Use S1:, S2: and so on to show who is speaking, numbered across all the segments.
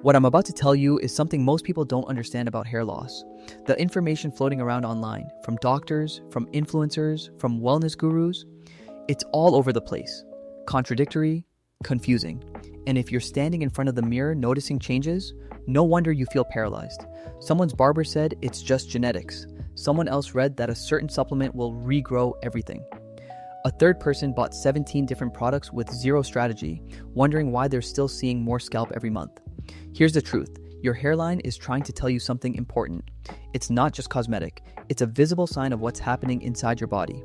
S1: What I'm about to tell you is something most people don't understand about hair loss. The information floating around online, from doctors, from influencers, from wellness gurus, it's all over the place. Contradictory, confusing. And if you're standing in front of the mirror noticing changes, no wonder you feel paralyzed. Someone's barber said it's just genetics. Someone else read that a certain supplement will regrow everything. A third person bought 17 different products with zero strategy, wondering why they're still seeing more scalp every month. Here's the truth. Your hairline is trying to tell you something important. It's not just cosmetic. It's a visible sign of what's happening inside your body.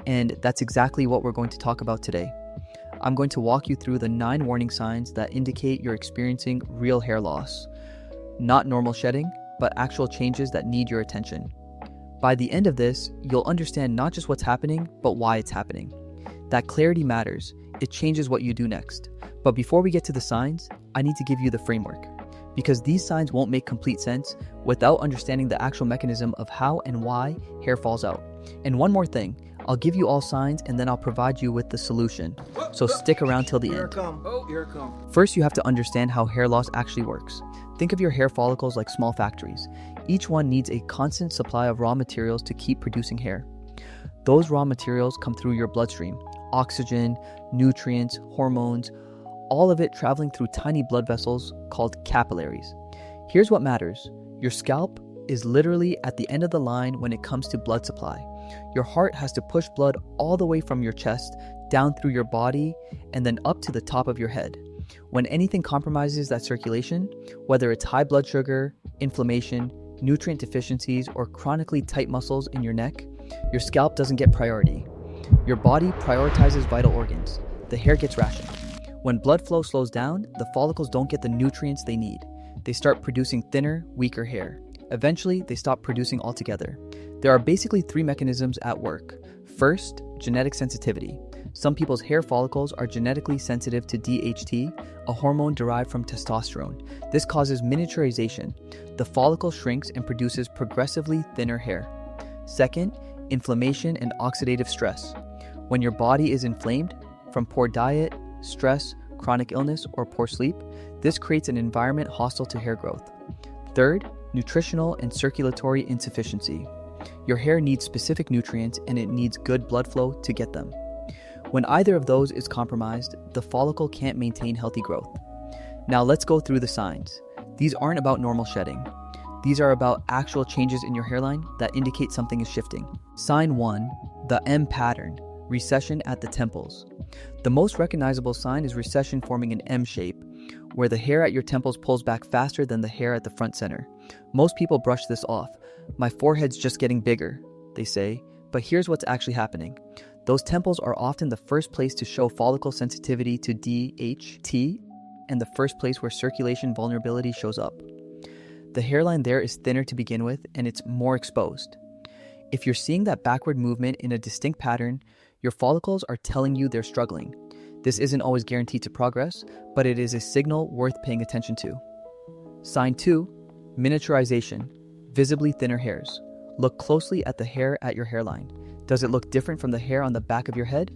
S1: And that's exactly what we're going to talk about today. I'm going to walk you through the 9 warning signs that indicate you're experiencing real hair loss. Not normal shedding, but actual changes that need your attention. By the end of this, you'll understand not just what's happening, but why it's happening. That clarity matters. It changes what you do next. But before we get to the signs, I need to give you the framework. Because these signs won't make complete sense without understanding the actual mechanism of how and why hair falls out. And one more thing, I'll give you all signs and then I'll provide you with the solution. So stick around till the end.
S2: Here it comes.
S1: First, you have to understand how hair loss actually works. Think of your hair follicles like small factories. Each one needs a constant supply of raw materials to keep producing hair. Those raw materials come through your bloodstream. Oxygen, nutrients, hormones, all of it traveling through tiny blood vessels called capillaries. Here's what matters. Your scalp is literally at the end of the line when it comes to blood supply. Your heart has to push blood all the way from your chest down through your body and then up to the top of your head. When anything compromises that circulation, whether it's high blood sugar, inflammation, nutrient deficiencies, or chronically tight muscles in your neck, your scalp doesn't get priority. Your body prioritizes vital organs. The hair gets rationed. When blood flow slows down, the follicles don't get the nutrients they need. They start producing thinner, weaker hair. Eventually, they stop producing altogether. There are basically 3 mechanisms at work. First, genetic sensitivity. Some people's hair follicles are genetically sensitive to DHT, a hormone derived from testosterone. This causes miniaturization. The follicle shrinks and produces progressively thinner hair. Second, inflammation and oxidative stress. When your body is inflamed from poor diet, stress, chronic illness, or poor sleep, this creates an environment hostile to hair growth. Third, nutritional and circulatory insufficiency. Your hair needs specific nutrients and it needs good blood flow to get them. When either of those is compromised, the follicle can't maintain healthy growth. Now let's go through the signs. These aren't about normal shedding. These are about actual changes in your hairline that indicate something is shifting. Sign 1, the M pattern, recession at the temples. The most recognizable sign is recession forming an M shape, where the hair at your temples pulls back faster than the hair at the front center. Most people brush this off. My forehead's just getting bigger, they say, but here's what's actually happening. Those temples are often the first place to show follicle sensitivity to DHT and the first place where circulation vulnerability shows up. The hairline there is thinner to begin with and it's more exposed. If you're seeing that backward movement in a distinct pattern, your follicles are telling you they're struggling. This isn't always guaranteed to progress, but it is a signal worth paying attention to. Sign 2, miniaturization, visibly thinner hairs. Look closely at the hair at your hairline. Does it look different from the hair on the back of your head?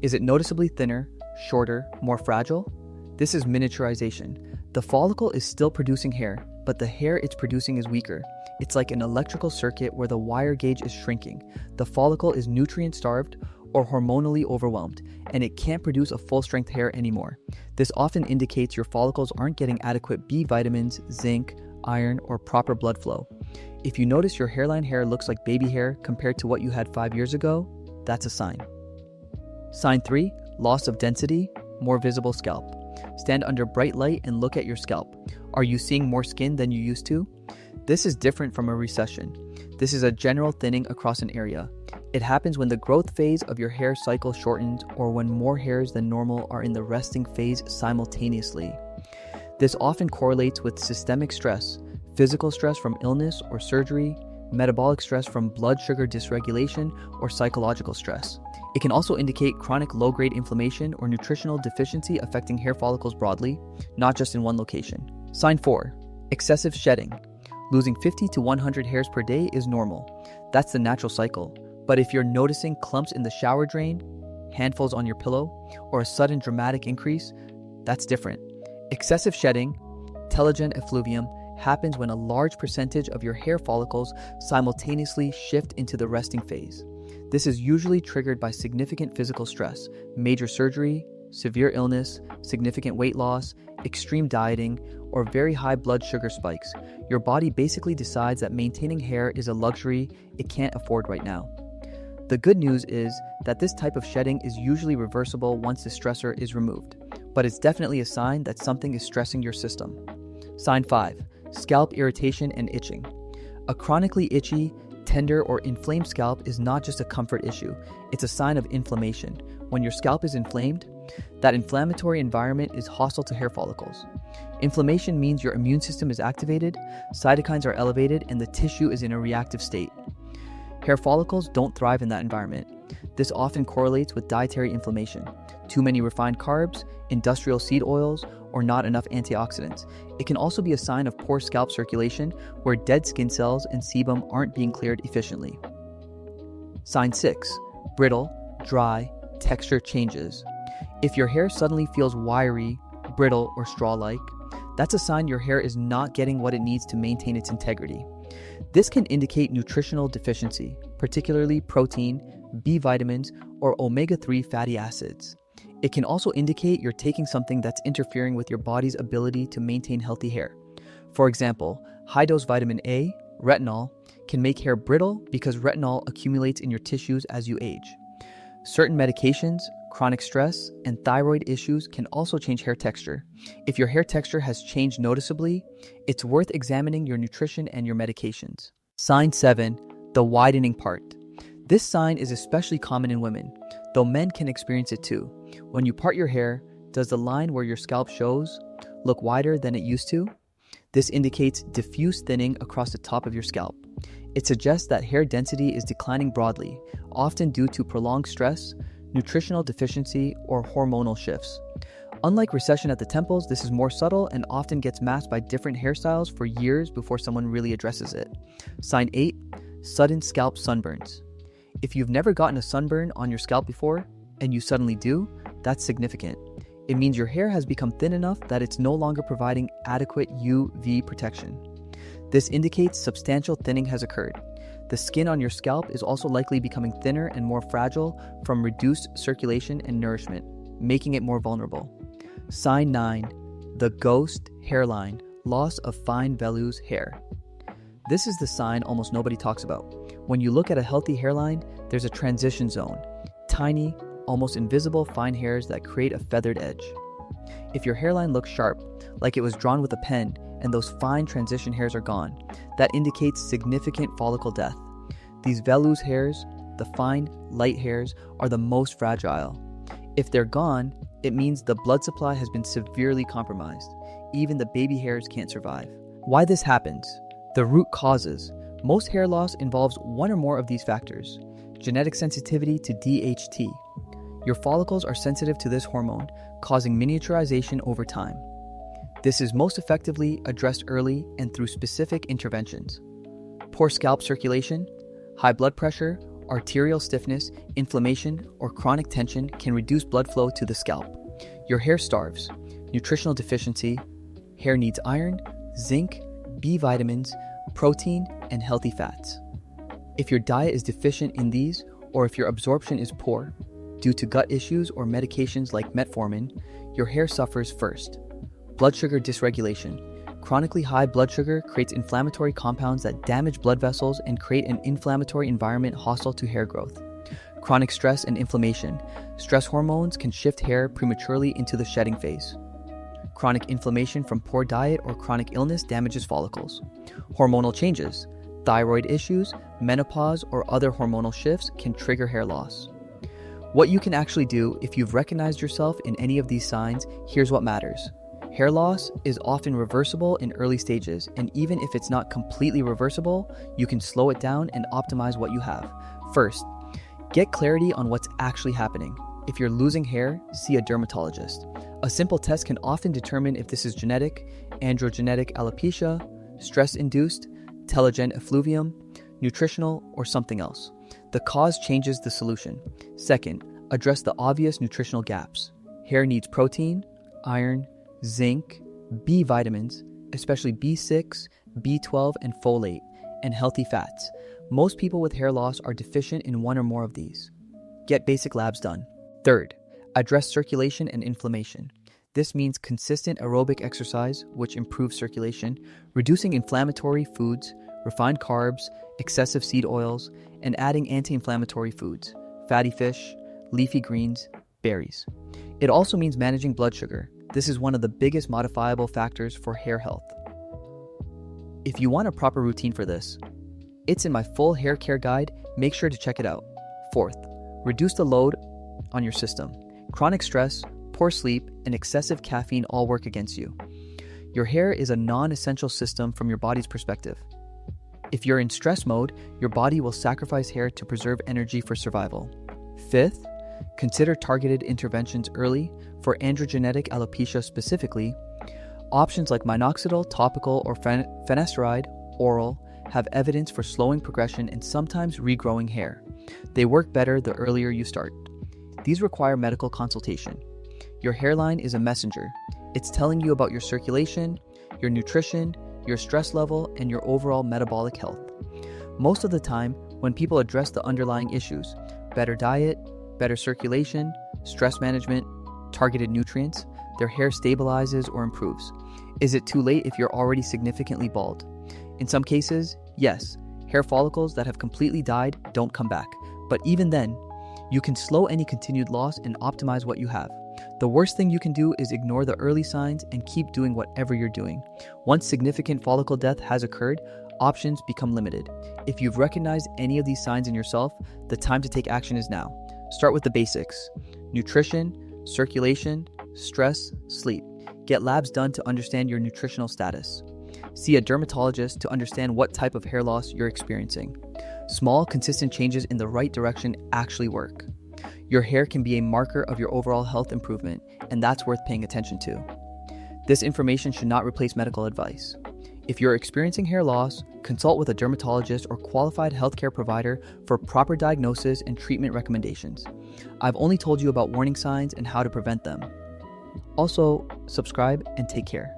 S1: Is it noticeably thinner, shorter, more fragile? This is miniaturization. The follicle is still producing hair, but the hair it's producing is weaker. It's like an electrical circuit where the wire gauge is shrinking. The follicle is nutrient starved or hormonally overwhelmed, and it can't produce a full-strength hair anymore. This often indicates your follicles aren't getting adequate B vitamins, zinc, iron, or proper blood flow. If you notice your hairline hair looks like baby hair compared to what you had 5 years ago, that's a sign. Sign 3, loss of density, more visible scalp. Stand under bright light and look at your scalp. Are you seeing more skin than you used to? This is different from a recession. This is a general thinning across an area. It happens when the growth phase of your hair cycle shortens or when more hairs than normal are in the resting phase simultaneously. This often correlates with systemic stress, physical stress from illness or surgery, metabolic stress from blood sugar dysregulation, or psychological stress. It can also indicate chronic low-grade inflammation or nutritional deficiency affecting hair follicles broadly, not just in one location. Sign 4, excessive shedding. Losing 50 to 100 hairs per day is normal. That's the natural cycle. But if you're noticing clumps in the shower drain, handfuls on your pillow, or a sudden dramatic increase, that's different. Excessive shedding, Telogen effluvium happens when a large percentage of your hair follicles simultaneously shift into the resting phase. This is usually triggered by significant physical stress, major surgery, severe illness, significant weight loss, extreme dieting, or very high blood sugar spikes. Your body basically decides that maintaining hair is a luxury it can't afford right now. The good news is that this type of shedding is usually reversible once the stressor is removed, but it's definitely a sign that something is stressing your system. Sign 5. Scalp irritation and itching. A chronically itchy, tender, or inflamed scalp is not just a comfort issue, it's a sign of inflammation. When your scalp is inflamed, that inflammatory environment is hostile to hair follicles. Inflammation means your immune system is activated, cytokines are elevated, and the tissue is in a reactive state. Hair follicles don't thrive in that environment. This often correlates with dietary inflammation, too many refined carbs, industrial seed oils, or not enough antioxidants. It can also be a sign of poor scalp circulation where dead skin cells and sebum aren't being cleared efficiently. Sign 6. Brittle, dry, texture changes. If your hair suddenly feels wiry, brittle, or straw-like, that's a sign your hair is not getting what it needs to maintain its integrity. This can indicate nutritional deficiency, particularly protein, B vitamins, or omega-3 fatty acids. It can also indicate you're taking something that's interfering with your body's ability to maintain healthy hair. For example, high-dose vitamin A, retinol, can make hair brittle because retinol accumulates in your tissues as you age. Certain medications, chronic stress, and thyroid issues can also change hair texture. If your hair texture has changed noticeably, it's worth examining your nutrition and your medications. Sign 7. The widening part. This sign is especially common in women, though men can experience it too. When you part your hair, does the line where your scalp shows look wider than it used to? This indicates diffuse thinning across the top of your scalp. It suggests that hair density is declining broadly, often due to prolonged stress, nutritional deficiency, or hormonal shifts. Unlike recession at the temples, this is more subtle and often gets masked by different hairstyles for years before someone really addresses it. Sign 8. Sudden scalp sunburns. If you've never gotten a sunburn on your scalp before, and you suddenly do, that's significant. It means your hair has become thin enough that it's no longer providing adequate UV protection. This indicates substantial thinning has occurred. The skin on your scalp is also likely becoming thinner and more fragile from reduced circulation and nourishment, making it more vulnerable. Sign 9. The ghost hairline, loss of fine vellus hair. This is the sign almost nobody talks about. When you look at a healthy hairline, there's a transition zone, tiny, almost invisible fine hairs that create a feathered edge. If your hairline looks sharp, like it was drawn with a pen, and those fine transition hairs are gone, that indicates significant follicle death. These vellus hairs, the fine, light hairs, are the most fragile. If they're gone, it means the blood supply has been severely compromised. Even the baby hairs can't survive. Why this happens? The root causes. Most hair loss involves one or more of these factors. Genetic sensitivity to DHT. Your follicles are sensitive to this hormone, causing miniaturization over time. This is most effectively addressed early and through specific interventions. Poor scalp circulation, high blood pressure, arterial stiffness, inflammation, or chronic tension can reduce blood flow to the scalp. Your hair starves. Nutritional deficiency. Hair needs iron, zinc, B vitamins, protein, and healthy fats. If your diet is deficient in these, or if your absorption is poor, due to gut issues or medications like metformin, your hair suffers first. Blood sugar dysregulation. Chronically high blood sugar creates inflammatory compounds that damage blood vessels and create an inflammatory environment hostile to hair growth. Chronic stress and inflammation. Stress hormones can shift hair prematurely into the shedding phase. Chronic inflammation from poor diet or chronic illness damages follicles. Hormonal changes. Thyroid issues, menopause, or other hormonal shifts can trigger hair loss. What you can actually do if you've recognized yourself in any of these signs, here's what matters. Hair loss is often reversible in early stages, and even if it's not completely reversible, you can slow it down and optimize what you have. First, get clarity on what's actually happening. If you're losing hair, see a dermatologist. A simple test can often determine if this is genetic, androgenetic alopecia, stress-induced, telogen effluvium, nutritional, or something else. The cause changes the solution. Second, address the obvious nutritional gaps. Hair needs protein, iron, zinc, B vitamins, especially B6, B12, and folate, and healthy fats. Most people with hair loss are deficient in one or more of these. Get basic labs done. Third, address circulation and inflammation. This means consistent aerobic exercise, which improves circulation, reducing inflammatory foods, refined carbs, excessive seed oils, and adding anti-inflammatory foods, fatty fish, leafy greens, berries. It also means managing blood sugar. This is one of the biggest modifiable factors for hair health. If you want a proper routine for this, it's in my full hair care guide. Make sure to check it out. Fourth, reduce the load on your system. Chronic stress, poor sleep, and excessive caffeine all work against you. Your hair is a non-essential system from your body's perspective. If you're in stress mode, your body will sacrifice hair to preserve energy for survival. Fifth, consider targeted interventions early for androgenetic alopecia specifically. Options like minoxidil, topical, or finasteride, oral, have evidence for slowing progression and sometimes regrowing hair. They work better the earlier you start. These require medical consultation. Your hairline is a messenger. It's telling you about your circulation, your nutrition, your stress level, and your overall metabolic health. Most of the time, when people address the underlying issues, better diet, better circulation, stress management, targeted nutrients, their hair stabilizes or improves. Is it too late if you're already significantly bald? In some cases, yes, hair follicles that have completely died don't come back. But even then, you can slow any continued loss and optimize what you have. The worst thing you can do is ignore the early signs and keep doing whatever you're doing. Once significant follicle death has occurred, options become limited. If you've recognized any of these signs in yourself, the time to take action is now. Start with the basics: nutrition, circulation, stress, sleep. Get labs done to understand your nutritional status. See a dermatologist to understand what type of hair loss you're experiencing. Small, consistent changes in the right direction actually work. Your hair can be a marker of your overall health improvement, and that's worth paying attention to. This information should not replace medical advice. If you're experiencing hair loss, consult with a dermatologist or qualified healthcare provider for proper diagnosis and treatment recommendations. I've only told you about warning signs and how to prevent them. Also, subscribe and take care.